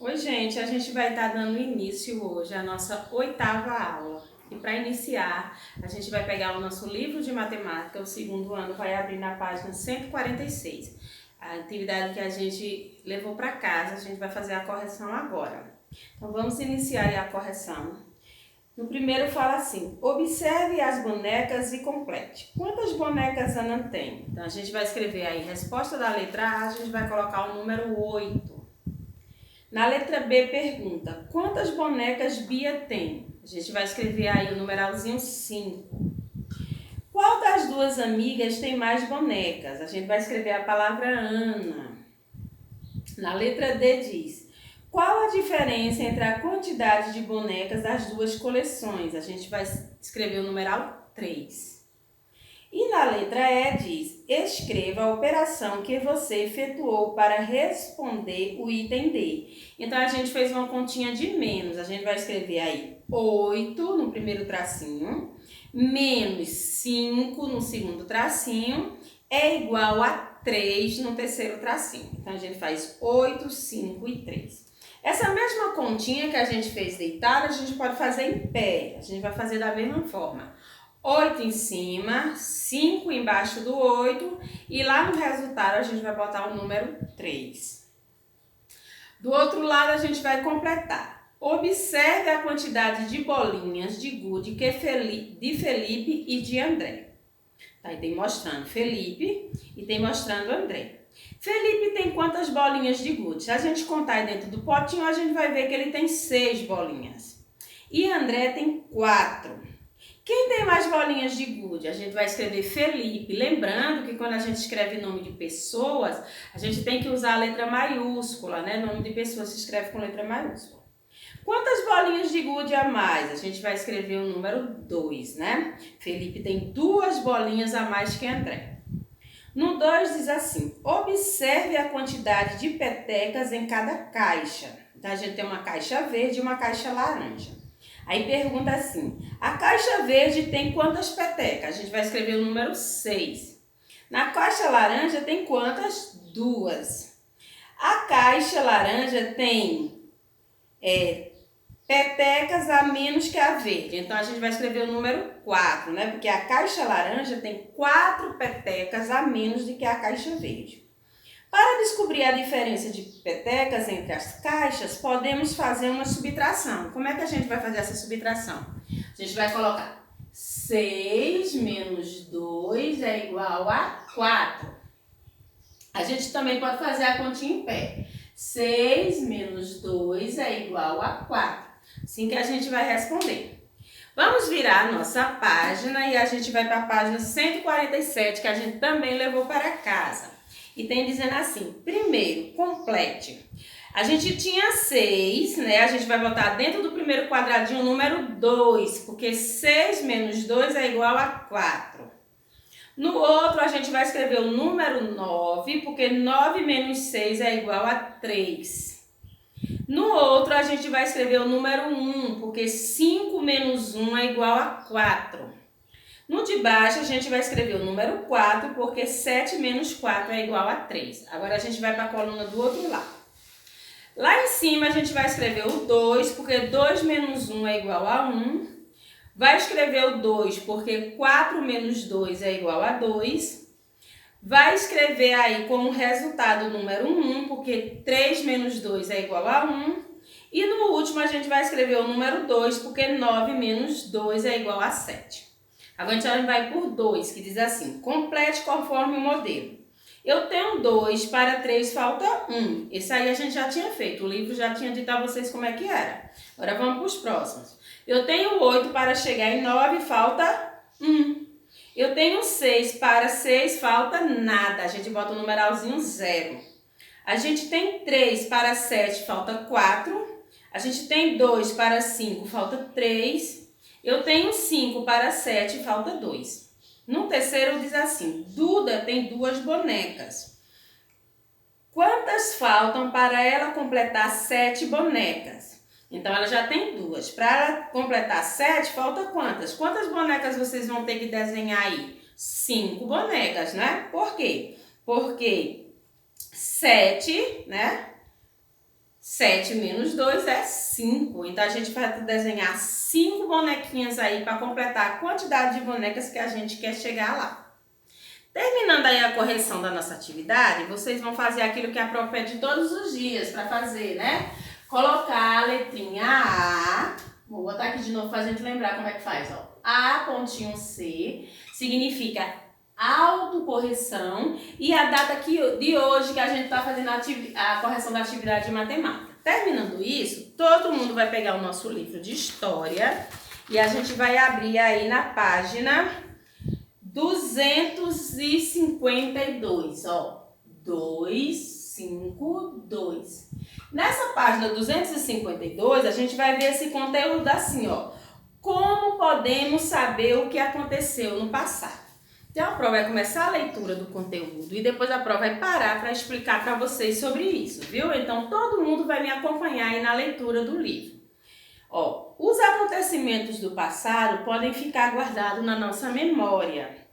Oi, gente, a gente vai estar dando início hoje à nossa oitava aula. E para iniciar, a gente vai pegar o nosso livro de matemática, o segundo ano, vai abrir na página 146. A atividade que a gente levou para casa, a gente vai fazer a correção agora. Então vamos iniciar aí a correção. No primeiro fala assim: observe as bonecas e complete. Quantas bonecas Ana tem? Então a gente vai escrever aí resposta da letra A, a gente vai colocar o número 8. Na letra B pergunta: quantas bonecas Bia tem? A gente vai escrever aí o numeralzinho 5. Qual das duas amigas tem mais bonecas? A gente vai escrever a palavra Ana. Na letra D diz: qual a diferença entre a quantidade de bonecas das duas coleções? A gente vai escrever o numeral 3. E na letra E diz: escreva a operação que você efetuou para responder o item D. Então a gente fez uma continha de menos. A gente vai escrever aí 8 no primeiro tracinho, menos 5 no segundo tracinho, é igual a 3 no terceiro tracinho. Então a gente faz 8, 5 e 3. Essa mesma continha que a gente fez deitada, a gente pode fazer em pé. A gente vai fazer da mesma forma. 8 em cima, 5 embaixo do 8 e lá no resultado a gente vai botar o número 3. Do outro lado a gente vai completar. Observe a quantidade de bolinhas de gude de Felipe e de André. Tá, e tem mostrando Felipe e tem mostrando André. Felipe tem quantas bolinhas de gude? Se a gente contar aí dentro do potinho, a gente vai ver que ele tem 6 bolinhas. E André tem 4. Quem tem mais bolinhas de gude? A gente vai escrever Felipe. Lembrando que quando a gente escreve nome de pessoas, a gente tem que usar a letra maiúscula, né? Nome de pessoas se escreve com letra maiúscula. Quantas bolinhas de gude a mais? A gente vai escrever o número 2, né? Felipe tem 2 bolinhas a mais que André. No 2 diz assim: observe a quantidade de petecas em cada caixa. Então a gente tem uma caixa verde e uma caixa laranja. Aí pergunta assim: a caixa verde tem quantas petecas? A gente vai escrever o número 6. Na caixa laranja tem quantas? 2. A caixa laranja tem petecas a menos que a verde. Então a gente vai escrever o número 4, né? Porque a caixa laranja tem 4 petecas a menos do que a caixa verde. Para descobrir a diferença de petecas entre as caixas, podemos fazer uma subtração. Como é que a gente vai fazer essa subtração? A gente vai colocar 6 menos 2 é igual a 4. A gente também pode fazer a continha em pé. 6 menos 2 é igual a 4. Assim que a gente vai responder. Vamos virar a nossa página e a gente vai para a página 147, que a gente também levou para casa. E tem dizendo assim: primeiro, complete. A gente tinha 6, né? A gente vai botar dentro do primeiro quadradinho o número 2, porque 6 menos 2 é igual a 4. No outro, a gente vai escrever o número 9, porque 9 menos 6 é igual a 3. No outro, a gente vai escrever o número 1, porque 5 menos 1 é igual a 4. No de baixo, a gente vai escrever o número 4, porque 7 menos 4 é igual a 3. Agora, a gente vai para a coluna do outro lado. Lá em cima, a gente vai escrever o 2, porque 2 menos 1 é igual a 1. Vai escrever o 2, porque 4 menos 2 é igual a 2. Vai escrever aí como resultado o número 1, porque 3 menos 2 é igual a 1. E no último, a gente vai escrever o número 2, porque 9 menos 2 é igual a 7. Agora a gente vai por 2, que diz assim: complete conforme o modelo. Eu tenho 2, para 3 falta 1. Esse aí a gente já tinha feito, o livro já tinha dito a vocês como é que era. Agora vamos para os próximos. Eu tenho 8, para chegar em 9 falta 1. Eu tenho 6, para 6 falta nada. A gente bota o numeralzinho 0. A gente tem 3, para 7 falta 4. A gente tem 2, para 5 falta 3. Eu tenho 5, para 7 falta 2. No terceiro diz assim: Duda tem 2 bonecas. Quantas faltam para ela completar 7 bonecas? Então ela já tem 2. Para ela completar 7, falta quantas? Quantas bonecas vocês vão ter que desenhar aí? 5 bonecas, né? Por quê? Porque 7, né? 7 menos 2 é 5. Então, a gente vai desenhar 5 bonequinhas aí para completar a quantidade de bonecas que a gente quer chegar lá. Terminando aí a correção da nossa atividade, vocês vão fazer aquilo que a prova pede todos os dias para fazer, né? Colocar a letrinha A. Vou botar aqui de novo para a gente lembrar como é que faz, ó. A pontinho C significa autocorreção e a data de hoje que a gente está fazendo a correção da atividade de matemática. Terminando isso, todo mundo vai pegar o nosso livro de história e a gente vai abrir aí na página 252, ó. 252. Nessa página 252, a gente vai ver esse conteúdo assim, ó. Como podemos saber o que aconteceu no passado? Então, a prova vai começar a leitura do conteúdo e depois a prova vai parar para explicar para vocês sobre isso, viu? Então, todo mundo vai me acompanhar aí na leitura do livro. Ó, os acontecimentos do passado podem ficar guardados na nossa memória.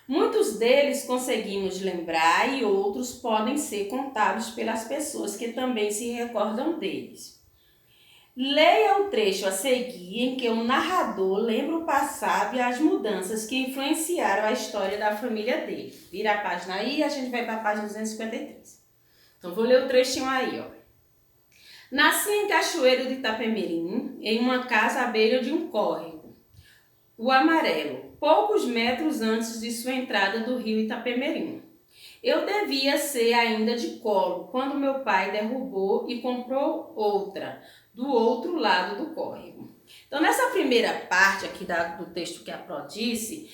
Muitos deles conseguimos lembrar e outros podem ser contados pelas pessoas que também se recordam deles. Leia o trecho a seguir em que o narrador lembra o passado e as mudanças que influenciaram a história da família dele. Vira a página aí e a gente vai para a página 253. Então, vou ler o trechinho aí, ó. Nasci em Cachoeiro de Itapemirim, em uma casa à beira de um córrego, o Amarelo, poucos metros antes de sua entrada do rio Itapemirim. Eu devia ser ainda de colo quando meu pai derrubou e comprou outra, do outro lado do córrego. Então, nessa primeira parte aqui do texto que a Pró disse,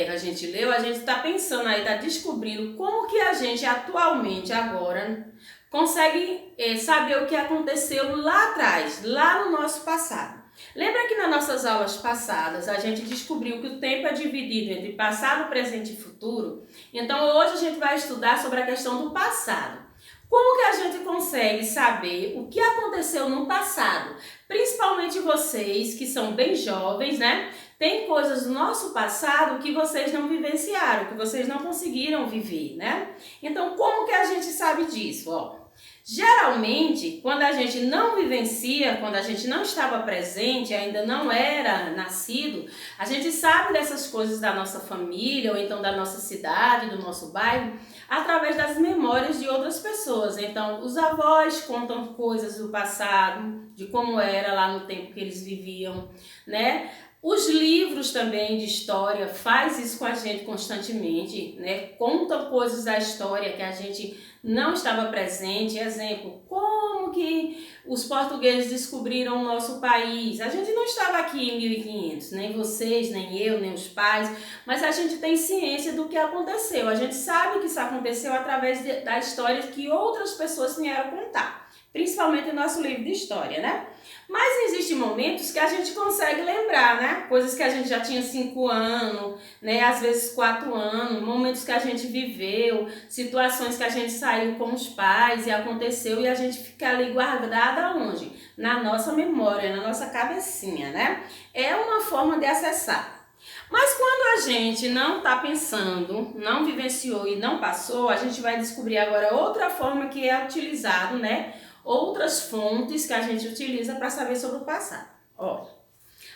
a gente leu, a gente está pensando aí, está descobrindo como que a gente atualmente, agora, consegue saber o que aconteceu lá atrás, lá no nosso passado. Lembra que nas nossas aulas passadas a gente descobriu que o tempo é dividido entre passado, presente e futuro? Então hoje a gente vai estudar sobre a questão do passado. Como que a gente consegue saber o que aconteceu no passado? Principalmente vocês que são bem jovens, né? Tem coisas do nosso passado que vocês não vivenciaram, que vocês não conseguiram viver, né? Então como que a gente sabe disso? Ó, geralmente, quando a gente não vivencia, quando a gente não estava presente, ainda não era nascido, a gente sabe dessas coisas da nossa família ou então da nossa cidade, do nosso bairro, através das memórias de outras pessoas. Então, os avós contam coisas do passado, de como era lá no tempo que eles viviam, né? Os livros também de história faz isso com a gente constantemente, né? Contam coisas da história que a gente não estava presente. Exemplo, como que os portugueses descobriram o nosso país? A gente não estava aqui em 1500, nem vocês, nem eu, nem os pais, mas a gente tem ciência do que aconteceu. A gente sabe que isso aconteceu através da história que outras pessoas vieram contar, principalmente o nosso livro de história, né? Mas existem momentos que a gente consegue lembrar, né? Coisas que a gente já tinha 5 anos, né? Às vezes 4 anos, momentos que a gente viveu, situações que a gente saiu com os pais e aconteceu e a gente fica ali guardada onde? Na nossa memória, na nossa cabecinha, né? É uma forma de acessar. Mas quando a gente não está pensando, não vivenciou e não passou, a gente vai descobrir agora outra forma que é utilizado, né? Outras fontes que a gente utiliza para saber sobre o passado. Ó,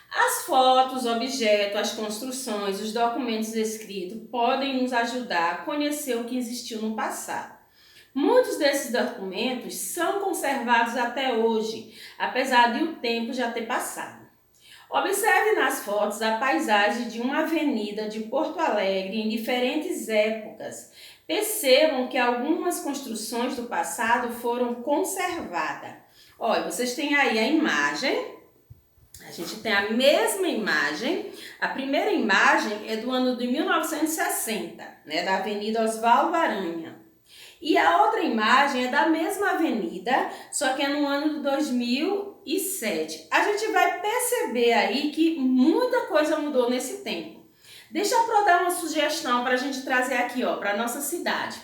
as fotos, objetos, as construções, os documentos escritos podem nos ajudar a conhecer o que existiu no passado. Muitos desses documentos são conservados até hoje, apesar de o tempo já ter passado. Observe nas fotos a paisagem de uma avenida de Porto Alegre em diferentes épocas. Percebam que algumas construções do passado foram conservadas. Olha, vocês têm aí a imagem. A gente tem a mesma imagem. A primeira imagem é do ano de 1960, né, da Avenida Oswaldo Aranha. E a outra imagem é da mesma avenida, só que é no ano de 2007. A gente vai perceber aí que muita coisa mudou nesse tempo. Deixa eu dar uma sugestão para a gente trazer aqui, ó, para a nossa cidade.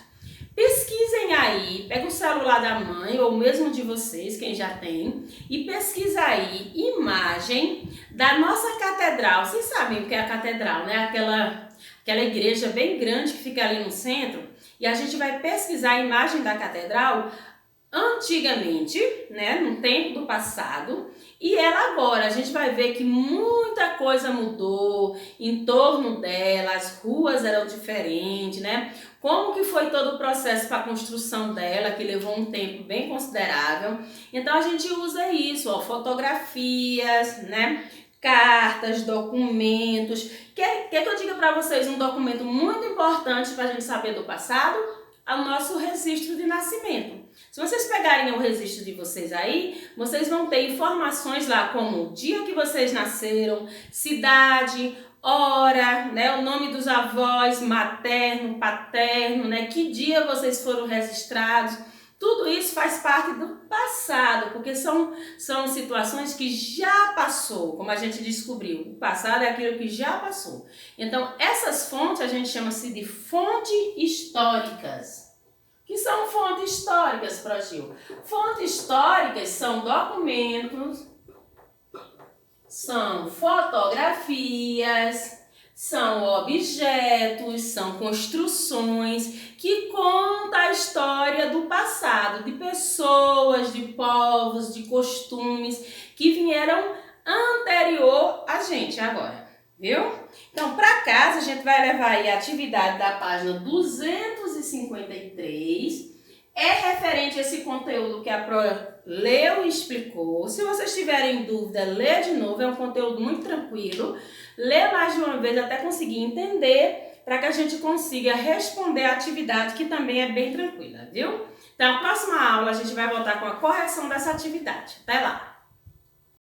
Pesquisem aí, pega o celular da mãe ou mesmo de vocês, quem já tem, e pesquisa aí imagem da nossa catedral. Vocês sabem o que é a catedral, né? Aquela igreja bem grande que fica ali no centro. E a gente vai pesquisar a imagem da catedral antigamente, né, no tempo do passado, e ela agora. A gente vai ver que muita coisa mudou em torno dela, as ruas eram diferentes, né? Como que foi todo o processo para a construção dela, que levou um tempo bem considerável. Então a gente usa isso, ó, fotografias, né? Cartas, documentos. Quer que eu diga para vocês um documento muito importante para a gente saber do passado? É o nosso registro de nascimento. Se vocês pegarem o registro de vocês aí, vocês vão ter informações lá como o dia que vocês nasceram, cidade, hora, né, o nome dos avós, materno, paterno, né, que dia vocês foram registrados. Tudo isso faz parte do passado, porque são situações que já passou, como a gente descobriu. O passado é aquilo que já passou. Então, essas fontes a gente chama-se de fontes históricas. Que são fontes históricas, Progil? Fontes históricas são documentos, são fotografias, são objetos, são construções que contam a história do passado, de pessoas, de povos, de costumes que vieram anterior a gente agora, viu? Então, para casa, a gente vai levar aí a atividade da página 253. É referente a esse conteúdo que a Pro leu e explicou. Se vocês tiverem dúvida, lê de novo. É um conteúdo muito tranquilo. Lê mais de uma vez até conseguir entender, para que a gente consiga responder a atividade, que também é bem tranquila, viu? Então, a próxima aula a gente vai voltar com a correção dessa atividade. Até lá!